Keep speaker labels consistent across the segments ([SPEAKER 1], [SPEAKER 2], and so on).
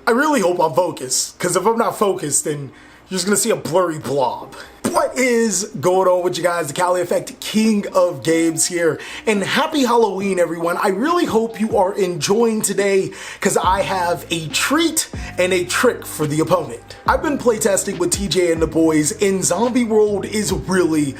[SPEAKER 1] I really hope I'm focused, because if I'm not focused, then you're just gonna see a blurry blob. What is going on with you guys? TheCaliEffect, king of games here, and happy Halloween, everyone. I really hope you are enjoying today, because I have a treat and a trick for the opponent. I've been playtesting with TJ and the boys, and Zombie World is really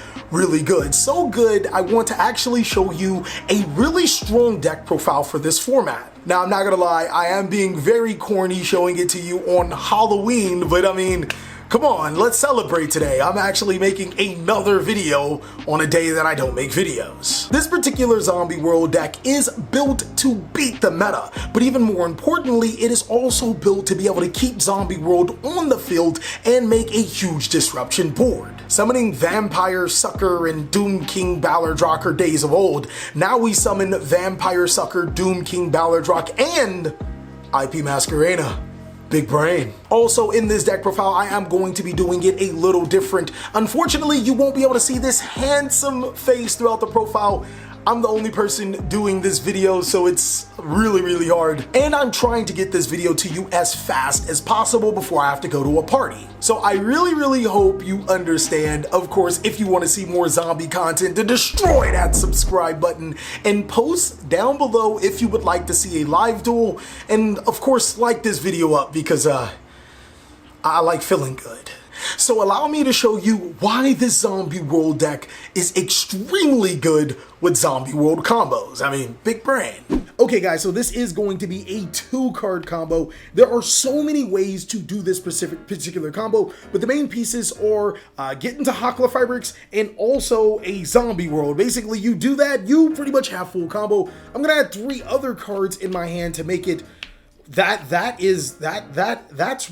[SPEAKER 1] good. So good, I want to actually show you a really strong deck profile for this format. Now, I'm not gonna lie, I am being very corny showing it to you on Halloween, but I mean, come on, let's celebrate today. I'm actually making another video on a day that I don't make videos. This particular Zombie World deck is built to beat the meta, but even more importantly, it is also built to be able to keep Zombie World on the field and make a huge disruption board. Summoning Vampire Sucker and Doom King Ballardrock are days of old. Now we summon Vampire Sucker, Doom King Ballardrock, and IP Masquerena. Big brain. Also in this deck profile, I am going to be doing it a little different. Unfortunately, you won't be able to see this handsome face throughout the profile. I'm the only person doing this video, so it's really hard. And I'm trying to get this video to you as fast as possible before I have to go to a party. So I really hope you understand. Of course, if you want to see more zombie content, to destroy that subscribe button and post down below if you would like to see a live duel. And of course, like this video up because I like feeling good. So allow me to show you why this Zombie World deck is extremely good with Zombie World combos. I mean, big brain. Okay guys, so this is going to be a 2-card combo. There are so many ways to do this particular combo, but the main pieces are get into Hakla Fabrics and also a Zombie World. Basically, you do that, you pretty much have full combo. I'm gonna add 3 other cards in my hand to make it that's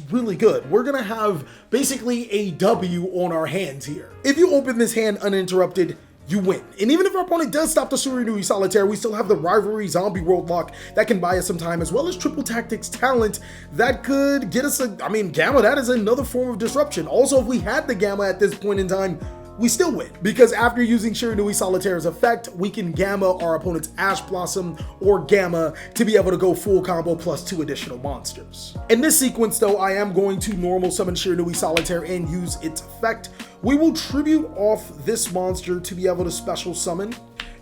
[SPEAKER 1] really good. We're gonna have basically a W on our hands here. If you open this hand uninterrupted, you win. And even if our opponent does stop the Surinui Solitaire, we still have the Rivalry Zombie World lock that can buy us some time, as well as Triple Tactics talent that could get us I mean, Gamma, that is another form of disruption. Also, if we had the Gamma at this point in time, we still win, because after using Shiranui Solitaire's effect, we can Gamma our opponent's Ash Blossom or Gamma to be able to go full combo plus 2 additional monsters. In this sequence though, I am going to normal summon Shiranui Solitaire and use its effect. We will tribute off this monster to be able to special summon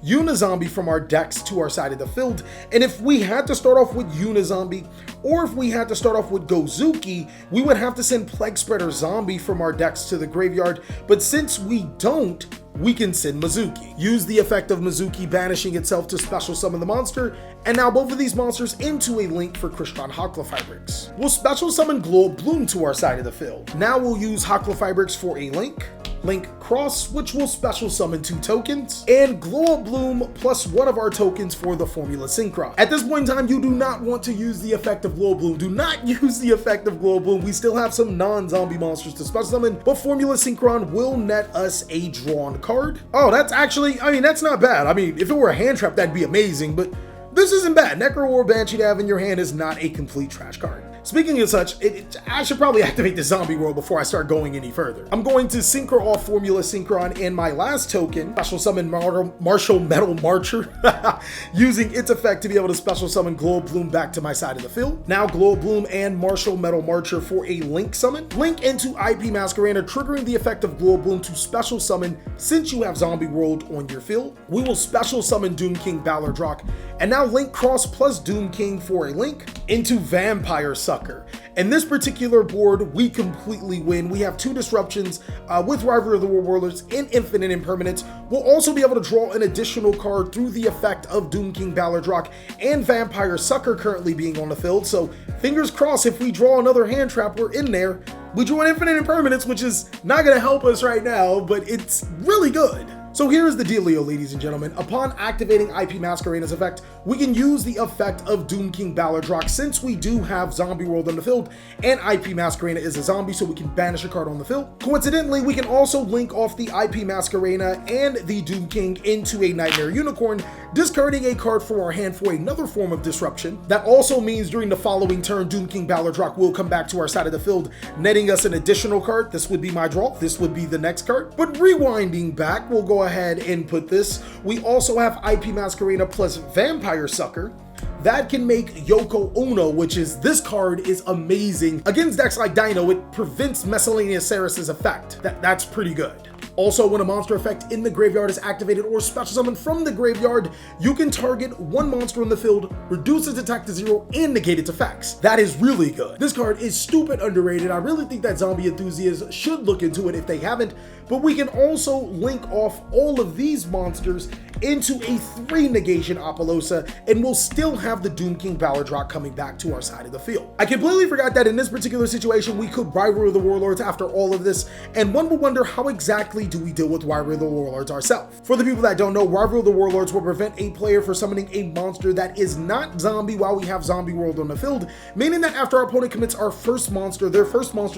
[SPEAKER 1] Unizombie from our decks to our side of the field, and if we had to start off with Unizombie, or if we had to start off with Gozuki, we would have to send Plague Spreader Zombie from our decks to the graveyard, but since we don't, we can send Mizuki. Use the effect of Mizuki banishing itself to special summon the monster, and now both of these monsters into a link for Christian Hakla Fabrics. We'll special summon Glow of Bloom to our side of the field. Now we'll use Hakla Fabrics for a link Cross, which will special summon 2 tokens, and Glow of Bloom plus 1 of our tokens for the Formula Synchron. At this point in time, you do not want to use the effect of Glow of Bloom. Do not use the effect of Glow of Bloom. We still have some non-zombie monsters to special summon, but Formula Synchron will net us a drawn card. Oh, that's actually, I mean, that's not bad. I mean, if it were a hand trap, that'd be amazing, but this isn't bad. Necro or Banshee to have in your hand is not a complete trash card. Speaking of such, I should probably activate the Zombie World before I start going any further. I'm going to Synchro off Formula Synchron, and my last token, special summon Martial Metal Marcher, using its effect to be able to special summon Glow of Bloom back to my side of the field. Now Glow of Bloom and Martial Metal Marcher for a link summon. Link into IP Masquerena, triggering the effect of Glow of Bloom to special summon since you have Zombie World on your field. We will special summon Doom King Ballardrock, and now link Cross plus Doom King for a link into Vampire Sucker. In this particular board, we completely win. We have 2 disruptions with Rivalry of the World Warlords and Infinite Impermanence. We'll also be able to draw an additional card through the effect of Doom King Ballardrock and Vampire Sucker currently being on the field. So fingers crossed, if we draw another hand trap, we're in there. We drew an Infinite Impermanence, which is not going to help us right now, but it's really good. So here's the dealio, ladies and gentlemen. Upon activating IP Masquerena's effect, we can use the effect of Doom King Ballardrock since we do have Zombie World on the field, and IP Masquerena is a zombie, so we can banish a card on the field. Coincidentally, we can also link off the IP Masquerena and the Doom King into a Nightmare Unicorn, discarding a card from our hand for another form of disruption. That also means during the following turn, Doom King Ballardrock will come back to our side of the field, netting us an additional card. This would be my draw. This would be the next card. But rewinding back, we'll go ahead and put this. We also have IP Masquerena plus Vampire Sucker. that can make Yoko Ono, which is this card, is amazing. Against decks like Dino, it prevents Miscellaneous Ceres's effect. That's pretty good. Also, when a monster effect in the graveyard is activated or special summoned from the graveyard, you can target one monster in the field, reduce its attack to 0, and negate its effects. That is really good. This card is stupid underrated. I really think that zombie enthusiasts should look into it if they haven't, but we can also link off all of these monsters into a 3 negation Apollousa, and we'll still have the Doom King Ballardrock coming back to our side of the field. I completely forgot that in this particular situation, we could Rivalry of the Warlords after all of this, and one would wonder how exactly do we deal with Rivalry of the Warlords ourselves. For the people that don't know, Rivalry of the Warlords will prevent a player from summoning a monster that is not zombie while we have Zombie World on the field, meaning that after our opponent commits their first monsters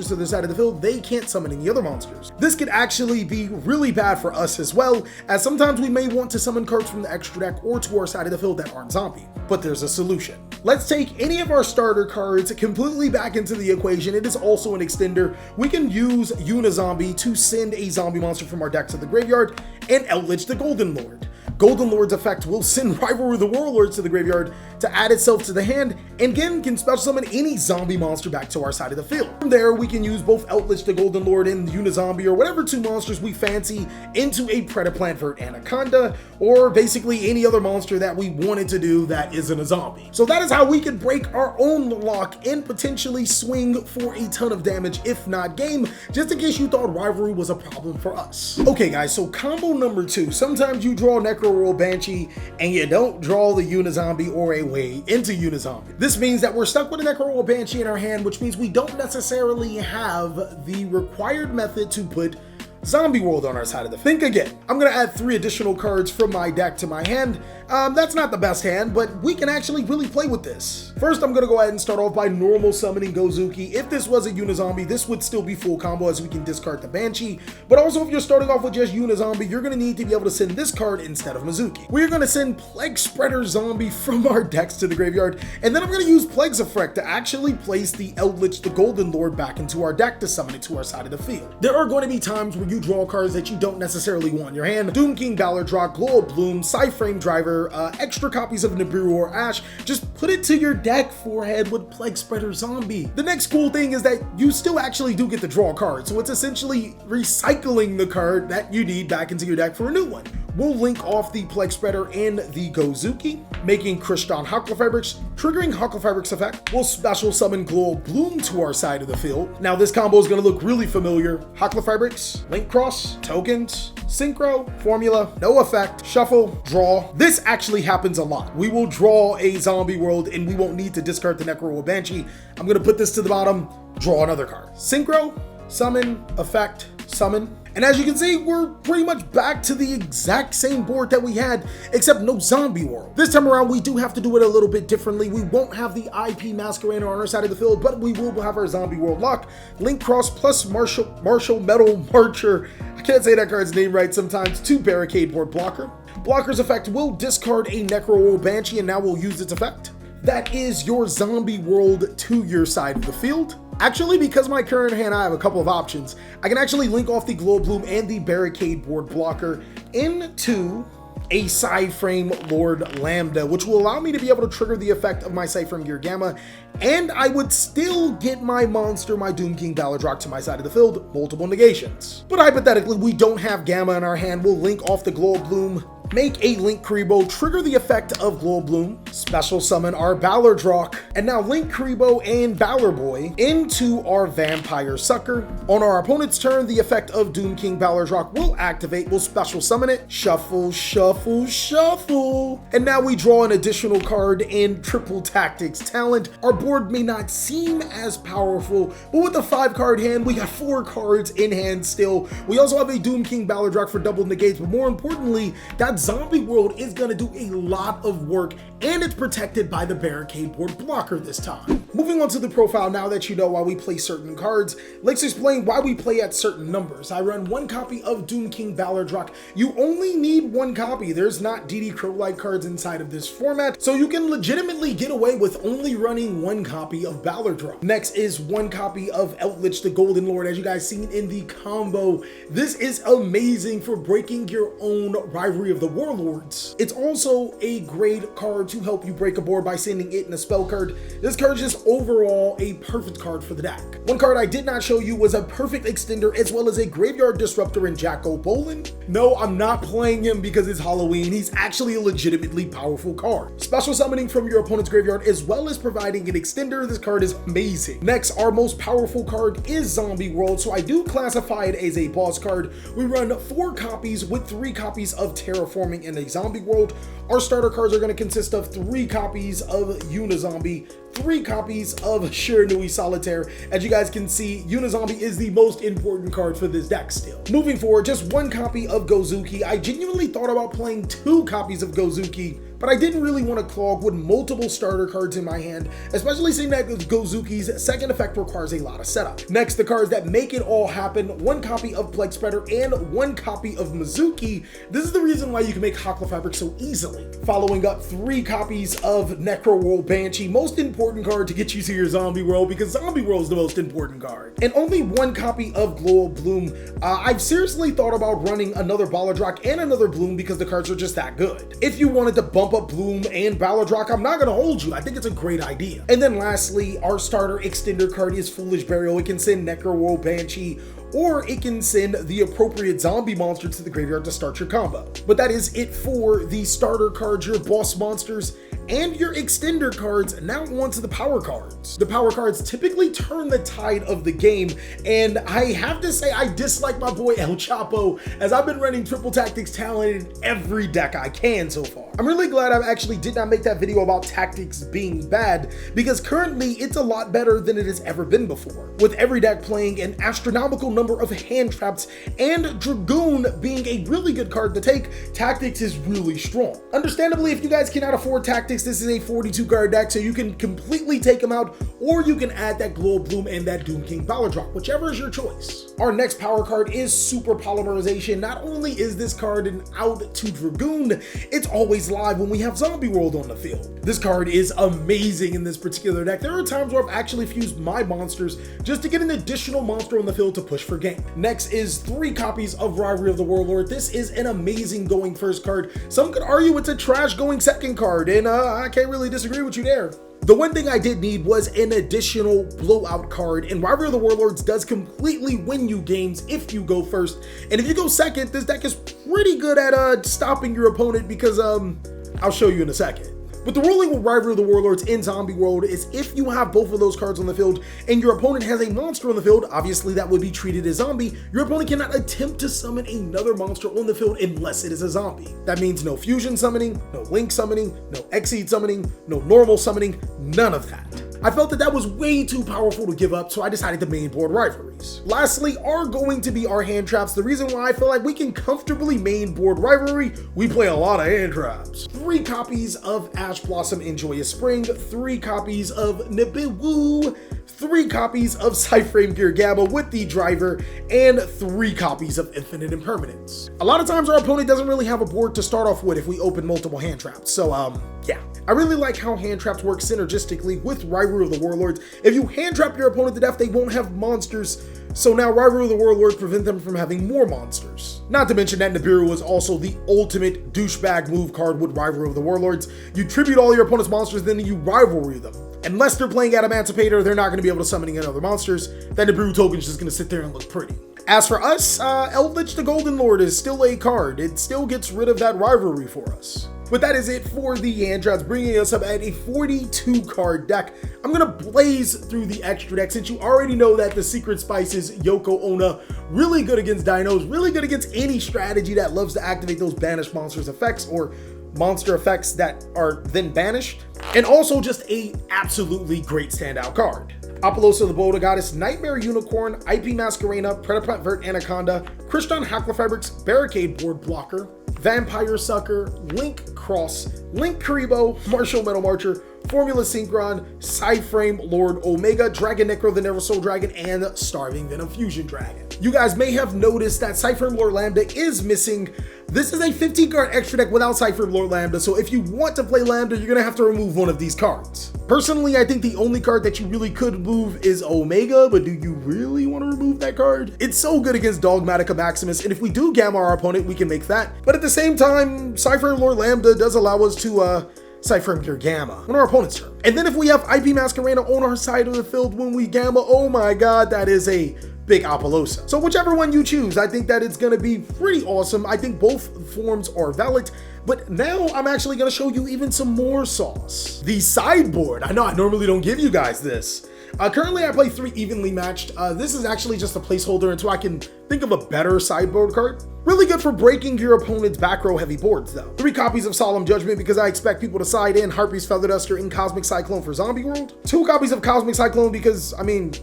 [SPEAKER 1] to their side of the field, they can't summon any other monsters. This could actually be really bad for us as well, as sometimes we may want to summon cards from the extra deck or to our side of the field that aren't zombie. But there's a solution. Let's take any of our starter cards completely back into the equation. It is also an extender. We can use Unizombie to send a zombie monster from our deck to the graveyard and Eldritch the Golden Lord. Golden Lord's effect will send Rivalry of the Warlords to the graveyard to add itself to the hand, and again can special summon any zombie monster back to our side of the field. From there, we can use both Eldritch the Golden Lord and Unizombie, or whatever 2 monsters we fancy, into a Predaplant Anaconda, or basically any other monster that we wanted to do that isn't a zombie. So that is how we could break our own lock and potentially swing for a ton of damage, if not game, just in case you thought Rivalry was a problem for us. Okay guys, so combo number 2. Sometimes you draw Necro Royal Banshee and you don't draw the Unizombie or a way into Unizombie. This means that we're stuck with a Necro Royal Banshee in our hand, which means we don't necessarily have the required method to put Zombie World on our side of the field. Think again. I'm going to add 3 additional cards from my deck to my hand. That's not the best hand, but we can actually really play with this. First, I'm going to go ahead and start off by normal summoning Gozuki. If this was a Unizombie, this would still be full combo as we can discard the Banshee. But also, if you're starting off with just Unizombie, you're going to need to be able to send this card instead of Mizuki. We're going to send Plague Spreader Zombie from our decks to the graveyard, and then I'm going to use Plague's Effect to actually place the Eldritch the Golden Lord back into our deck to summon it to our side of the field. There are going to be times where you draw cards that you don't necessarily want in your hand. Doom King Ballardrock, Glow of Bloom, Psyframe Driver, extra copies of Nibiru or Ash. Just put it to your deck forehead with Plague Spreader Zombie. The next cool thing is that you still actually do get to draw a card, so it's essentially recycling the card that you need back into your deck for a new one. We'll link off the Plague Spreader and the Gozuki, making Kristan Hucklefabrics, triggering Hucklefabric's effect. We'll special summon Glow of Bloom to our side of the field. Now this combo is going to look really familiar. Hucklefabrics, Link Cross, tokens, Synchro, formula, no effect, shuffle, draw. This actually happens a lot. We will draw a Zombie World and we won't need to discard the Necro Royal Banshee. I'm going to put this to the bottom, draw another card. Synchro, summon, effect, summon. And as you can see, we're pretty much back to the exact same board that we had, except no Zombie World. This time around, we do have to do it a little bit differently. We won't have the IP Masquerader on our side of the field, but we will have our Zombie World lock. Link Cross plus Martial Metal Marcher. I can't say that card's name right sometimes. 2 Barricade Board Blocker. Blocker's effect will discard a Necro Royal Banshee, and now we'll use its effect. That is your Zombie World to your side of the field. Actually, because my current hand, I have a couple of options. I can actually link off the Glow Bloom and the Barricade Board Blocker into a Psyframe Lord Lambda, which will allow me to be able to trigger the effect of my Psyframe Gear Gamma, and I would still get my monster, my Doom King Ballardrock, to my side of the field, multiple negations. But hypothetically, we don't have Gamma in our hand. We'll link off the Glow Bloom, make a Link Kuriboh, trigger the effect of Glow Bloom, special summon our Ballardrock, and now link Kuriboh and Ballarboy into our Vampire Sucker. On our opponent's turn, the effect of Doom King Ballardrock will activate. We'll special summon it, shuffle, shuffle, shuffle. And now we draw an additional card in Triple Tactics Talent. Our board may not seem as powerful, but with the 5-card hand, we got 4 cards in hand still. We also have a Doom King Ballardrock for double negates, but more importantly, that Zombie World is going to do a lot of work, and it's protected by the Barricade Board Blocker this time. Moving on to the profile, now that you know why we play certain cards, let's explain why we play at certain numbers. I run 1 copy of Doom King Ballardrock. You only need 1 copy. There's not DD Crowlight cards inside of this format, so you can legitimately get away with only running 1 copy of Ballardrock. Next is 1 copy of Eldritch the Golden Lord, as you guys seen in the combo. This is amazing for breaking your own Rivalry of the the Warlords. It's also a great card to help you break a board by sending it in a spell card. This card is just overall a perfect card for the deck. One card I did not show you was a perfect extender as well as a graveyard disruptor in Jacko Boland. No, I'm not playing him because it's Halloween. He's actually a legitimately powerful card. Special summoning from your opponent's graveyard as well as providing an extender. This card is amazing. Next, our most powerful card is Zombie World, so I do classify it as a boss card. We run 4 copies with 3 copies of Terraforming in a Zombie World. Our starter cards are going to consist of 3 copies of Unizombie, 3 copies of Shiranui Solitaire. As you guys can see, Unizombie is the most important card for this deck still. Moving forward, just 1 copy of Gozuki. I genuinely thought about playing 2 copies of Gozuki, but I didn't really want to clog with multiple starter cards in my hand, especially seeing that Gozuki's second effect requires a lot of setup. Next, the cards that make it all happen: 1 copy of Plague Spreader and 1 copy of Mizuki. This is the reason why you can make Hakla Fabric so easily. Following up, 3 copies of Necro World Banshee, most important card to get you to your Zombie World because Zombie World is the most important card. And only 1 copy of Glow of Bloom. I've seriously thought about running another Balladrock and another Bloom because the cards are just that good. If you wanted to bump up Bloom and Balladrock, I'm not going to hold you. I think it's a great idea. And then lastly, our starter extender card is Foolish Burial. It can send Necro World Banshee, or it can send the appropriate zombie monster to the graveyard to start your combo. But that is it for the starter cards, your boss monsters, and your extender cards. Now on to the power cards. The power cards typically turn the tide of the game, and I have to say I dislike my boy El Chapo, as I've been running Triple Tactics Talent in every deck I can so far. I'm really glad I actually did not make that video about tactics being bad, because currently it's a lot better than it has ever been before, with every deck playing an astronomical number of hand traps, and Dragoon being a really good card to take. Tactics is really strong. Understandably, if you guys cannot afford Tactics, this is a 42 card deck, so you can completely take them out, or you can add that Glow of Bloom and that Doom King Balladrock, whichever is your choice. Our next power card is Super Polymerization. Not only is this card an out to Dragoon, it's always live when we have Zombie World on the field. This card is amazing in this particular deck. There are times where I've actually fused my monsters just to get an additional monster on the field to push for game. Next is 3 copies of Rivalry of the Warlord. This is an amazing going first card. Some could argue it's a trash going second card, and I can't really disagree with you there. The one thing I did need was an additional blowout card, and Rivalry of the Warlords does completely win you games if you go first. And if you go second, this deck is pretty good at stopping your opponent because I'll show you in a second. But the ruling with Rivalry of the Warlords in Zombie World is if you have both of those cards on the field and your opponent has a monster on the field, obviously that would be treated as zombie, your opponent cannot attempt to summon another monster on the field unless it is a zombie. That means no fusion summoning, no link summoning, no Exceed summoning, no normal summoning, none of that. I felt that was way too powerful to give up, so I decided to main board Rivalries. Lastly are going to be our hand traps. The reason why I feel like we can comfortably main board Rivalry, we play a lot of hand traps. 3 copies of Ash Blossom Enjoy Spring, 3 copies of Nibiwu, 3 copies of Cyframe Gear Gamma with the driver, and 3 copies of Infinite Impermanence. A lot of times our opponent doesn't really have a board to start off with if we open multiple hand traps, so yeah. I really like how hand traps work synergistically with Rivalry of the Warlords. If you hand trap your opponent to death, they won't have monsters, so now Rivalry of the Warlords prevent them from having more monsters. Not to mention that Nibiru is also the ultimate douchebag move card with Rivalry of the Warlords. You tribute all your opponent's monsters, then you rivalry them. Unless they're playing Adamantipator, they're not going to be able to summon any other monsters. That Nibiru token is just going to sit there and look pretty. As for us, Eldritch the Golden Lord is still a card. It still gets rid of that rivalry for us. But that is it for the hand traps, bringing us up at a 42 card deck. I'm gonna blaze through the extra deck since you already know that the Secret Spice is Yoko Onna, really good against dinos, really good against any strategy that loves to activate those banished monsters effects or monster effects that are then banished, and also just a absolutely great standout card. Apollosa the Boulder Goddess, Nightmare Unicorn, IP Masquerena, Predapet Vert Anaconda, Kristan Hakla Fabrics, Barricade Board Blocker, Vampire Sucker, Link Cross, Link Karibo, Martial Metal Marcher, Formula Synchron, Cyframe Lord Omega, Dragon Necro the Never Soul Dragon, and Starving Venom Fusion Dragon. You guys may have noticed that Cypher Lord Lambda is missing. This is a 15 card extra deck without Cypher Lord Lambda, so if you want to play Lambda, you're gonna have to remove one of these cards. Personally, I think the only card that you really could move is Omega, but do you really want to remove that card? It's so good against Dogmatica Maximus, and if we do Gamma our opponent, we can make that. But at the same time, Cypher Lord Lambda does allow us to Cypher your Gamma on our opponent's turn. And then if we have IP Masquerena on our side of the field when we Gamma, oh my god, that is a big Apollosa. So whichever one you choose, I think that it's gonna be pretty awesome. I think both forms are valid, but now I'm actually gonna show you even some more sauce. The sideboard. I know I normally don't give you guys this. Currently I play 3 evenly matched. This is actually just a placeholder until I can think of a better sideboard card. Really good for breaking your opponent's back row heavy boards though. 3 copies of Solemn Judgment because I expect people to side in Harpy's Feather Duster in Cosmic Cyclone for Zombie World. 2 copies of Cosmic Cyclone because, I mean,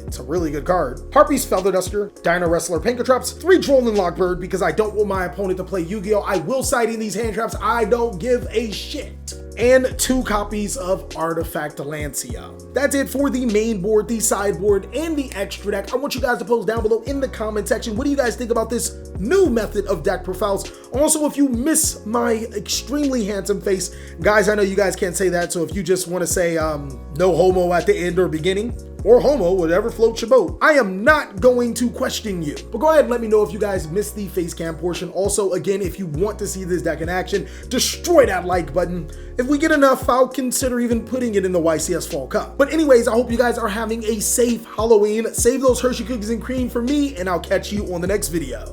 [SPEAKER 1] it's a really good card. Harpy's Feather Duster, Dino Wrestler Pinkertraps, 3 Drolin Lockbird because I don't want my opponent to play Yu-Gi-Oh! I will side in these hand traps, I don't give a shit. And 2 copies of Artifact Lancia. That's it for the main board, the sideboard, and the extra deck. I want you guys to post down below in the comment section, what do you guys think about this new method of deck profiles? Also, if you miss my extremely handsome face, guys, I know you guys can't say that, so if you just want to say no homo at the end or beginning, or homo, whatever floats your boat, I am not going to question you. But go ahead and let me know if you guys missed the face cam portion. Also, again, if you want to see this deck in action, destroy that like button. If we get enough, I'll consider even putting it in the YCS Fall Cup. But anyways, I hope you guys are having a safe Halloween. Save those Hershey cookies and cream for me, and I'll catch you on the next video.